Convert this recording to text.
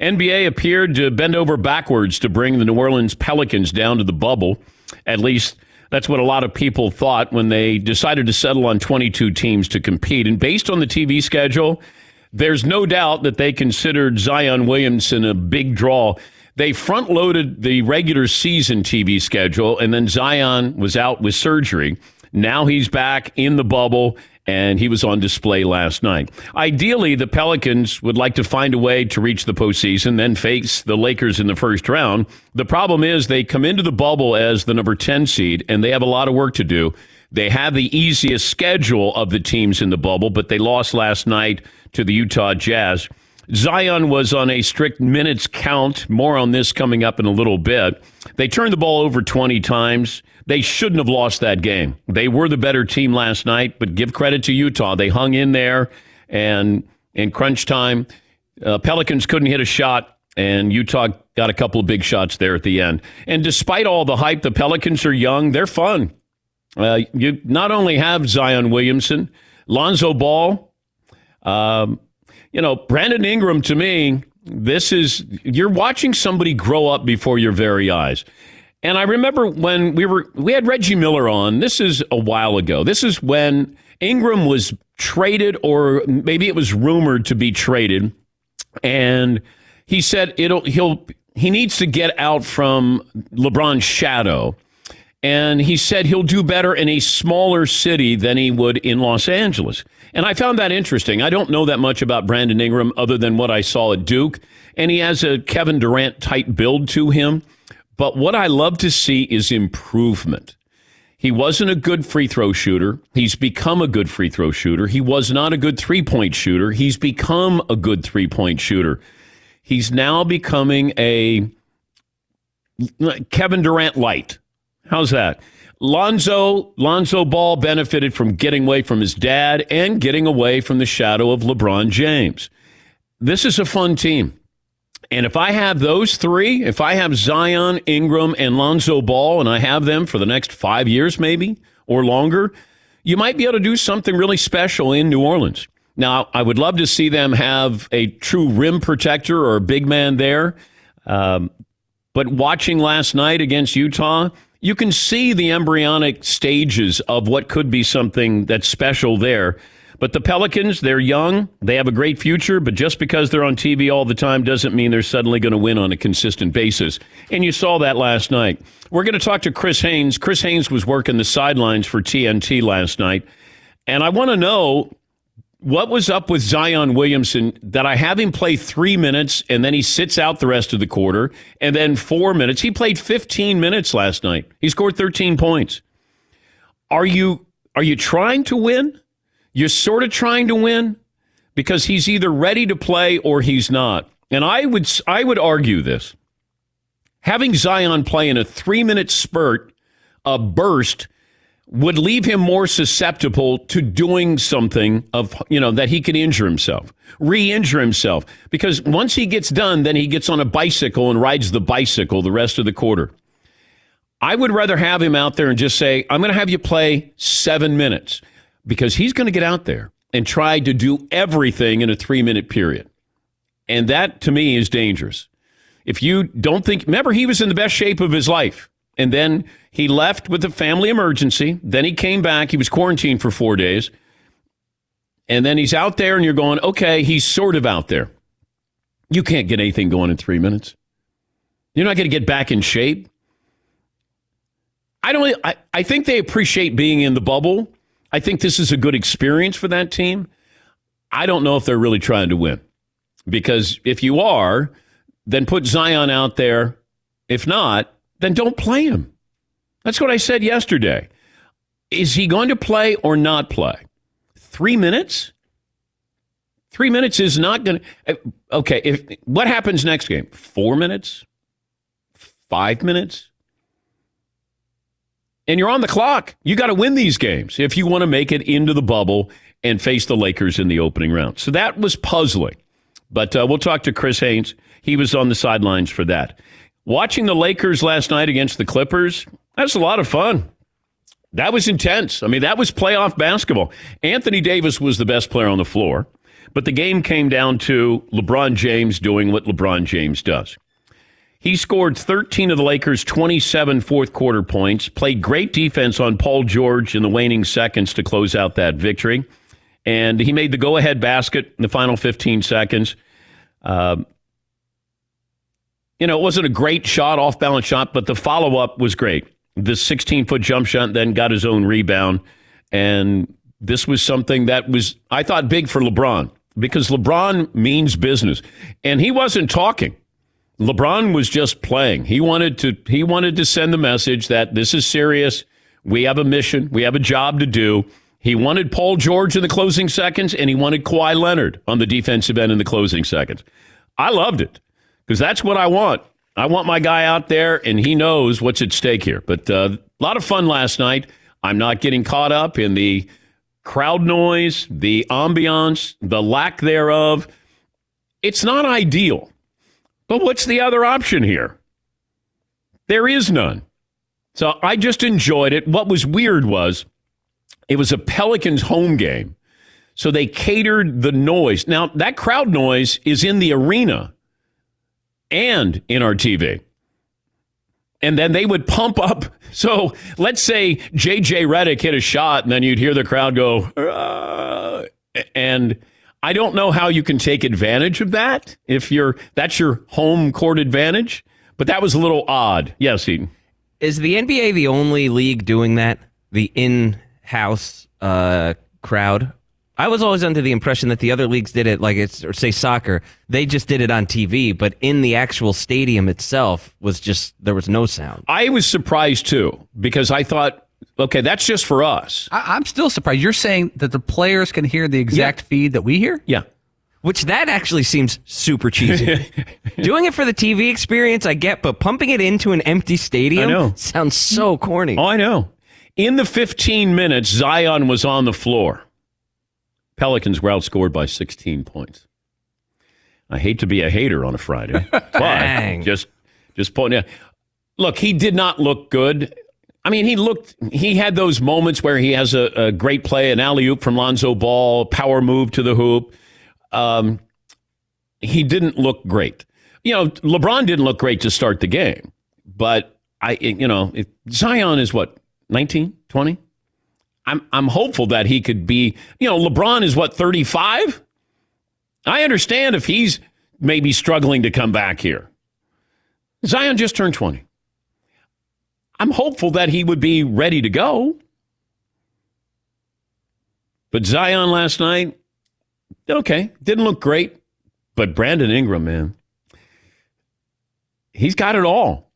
NBA appeared to bend over backwards to bring the New Orleans Pelicans down to the bubble. At least that's what a lot of people thought when they decided to settle on 22 teams to compete. And based on the TV schedule, there's no doubt that they considered Zion Williamson a big draw. They front-loaded the regular season TV schedule, and then Zion was out with surgery. Now he's back in the bubble, and he was on display last night. Ideally, the Pelicans would like to find a way to reach the postseason, then face the Lakers in the first round. The problem is they come into the bubble as the number 10 seed, and they have a lot of work to do. They have the easiest schedule of the teams in the bubble, but they lost last night to the Utah Jazz. Zion was on a strict minutes count. More on this coming up in a little bit. They turned the ball over 20 times. They shouldn't have lost that game. They were the better team last night, but give credit to Utah. They hung in there, and in crunch time, Pelicans couldn't hit a shot, and Utah got a couple of big shots there at the end. And despite all the hype, the Pelicans are young. They're fun. You not only have Zion Williamson, Lonzo Ball, Brandon Ingram, to me, you're watching somebody grow up before your very eyes. And I remember when we had Reggie Miller on, this is a while ago. This is when Ingram was traded, or maybe it was rumored to be traded. And he said he needs to get out from LeBron's shadow. And he said he'll do better in a smaller city than he would in Los Angeles. And I found that interesting. I don't know that much about Brandon Ingram other than what I saw at Duke. And he has a Kevin Durant-type build to him. But what I love to see is improvement. He wasn't a good free throw shooter. He's become a good free throw shooter. He was not a good three-point shooter. He's become a good three-point shooter. He's now becoming a Kevin Durant-Lite. How's that? Lonzo Ball benefited from getting away from his dad and getting away from the shadow of LeBron James. This is a fun team. And if I have those three, if I have Zion, Ingram, and Lonzo Ball, and I have them for the next 5 years maybe or longer, you might be able to do something really special in New Orleans. Now, I would love to see them have a true rim protector or a big man there. But watching last night against Utah, you can see the embryonic stages of what could be something that's special there. But the Pelicans, they're young. They have a great future. But just because they're on TV all the time doesn't mean they're suddenly going to win on a consistent basis. And you saw that last night. We're going to talk to Chris Haynes. Chris Haynes was working the sidelines for TNT last night. And I want to know what was up with Zion Williamson that I have him play 3 minutes and then he sits out the rest of the quarter, and then 4 minutes. He played 15 minutes last night. He scored 13 points. Are you trying to win? You're sort of trying to win because he's either ready to play or he's not. And I would argue this. Having Zion play in a 3-minute spurt, a burst, would leave him more susceptible to doing something that he could injure himself, re-injure himself. Because once he gets done, then he gets on a bicycle and rides the bicycle the rest of the quarter. I would rather have him out there and just say, I'm going to have you play 7 minutes, because he's going to get out there and try to do everything in a 3-minute period. And that, to me, is dangerous. If you don't think, remember, he was in the best shape of his life. And then he left with a family emergency. Then he came back. He was quarantined for 4 days. And then he's out there and you're going, okay, he's sort of out there. You can't get anything going in 3 minutes. You're not going to get back in shape. I think they appreciate being in the bubble. I think this is a good experience for that team. I don't know if they're really trying to win. Because if you are, then put Zion out there. If not, then don't play him. That's what I said yesterday. Is he going to play or not play? 3 minutes? 3 minutes is not going to... Okay, what happens next game? 4 minutes? 5 minutes? And you're on the clock. You got to win these games if you want to make it into the bubble and face the Lakers in the opening round. So that was puzzling. But we'll talk to Chris Haynes. He was on the sidelines for that. Watching the Lakers last night against the Clippers, that was a lot of fun. That was intense. I mean, that was playoff basketball. Anthony Davis was the best player on the floor. But the game came down to LeBron James doing what LeBron James does. He scored 13 of the Lakers' 27 fourth-quarter points, played great defense on Paul George in the waning seconds to close out that victory, and he made the go-ahead basket in the final 15 seconds. It wasn't a great shot, off-balance shot, but the follow-up was great. The 16-foot jump shot, then got his own rebound, and this was something that was, I thought, big for LeBron, because LeBron means business, and he wasn't talking. LeBron was just playing. He wanted to send the message that this is serious. We have a mission. We have a job to do. He wanted Paul George in the closing seconds, and he wanted Kawhi Leonard on the defensive end in the closing seconds. I loved it because that's what I want. I want my guy out there, and he knows what's at stake here. But a lot of fun last night. I'm not getting caught up in the crowd noise, the ambiance, the lack thereof. It's not ideal. But what's the other option here? There is none. So I just enjoyed it. What was weird was it was a Pelicans home game. So they catered the noise. Now, that crowd noise is in the arena and in our TV. And then they would pump up. So let's say J.J. Redick hit a shot, and then you'd hear the crowd go, and I don't know how you can take advantage of that if that's your home court advantage, but that was a little odd. Yes, Eden. Is the NBA the only league doing that? The in-house crowd? I was always under the impression that the other leagues did it, like or say soccer, they just did it on TV, but in the actual stadium itself there was no sound. I was surprised too, because I thought, okay, that's just for us. I'm still surprised. You're saying that the players can hear the exact feed that we hear? Yeah. Which that actually seems super cheesy. Doing it for the TV experience, I get, but pumping it into an empty stadium sounds so corny. Oh, I know. In the 15 minutes, Zion was on the floor. Pelicans were outscored by 16 points. I hate to be a hater on a Friday, but just pointing out. Look, he did not look good. I mean, he had those moments where he has a great play, an alley-oop from Lonzo Ball, power move to the hoop. He didn't look great. LeBron didn't look great to start the game, but Zion is what, 19, 20? I'm hopeful that he could be, LeBron is what, 35? I understand if he's maybe struggling to come back here. Zion just turned 20. I'm hopeful that he would be ready to go. But Zion last night, okay, didn't look great. But Brandon Ingram, man, he's got it all.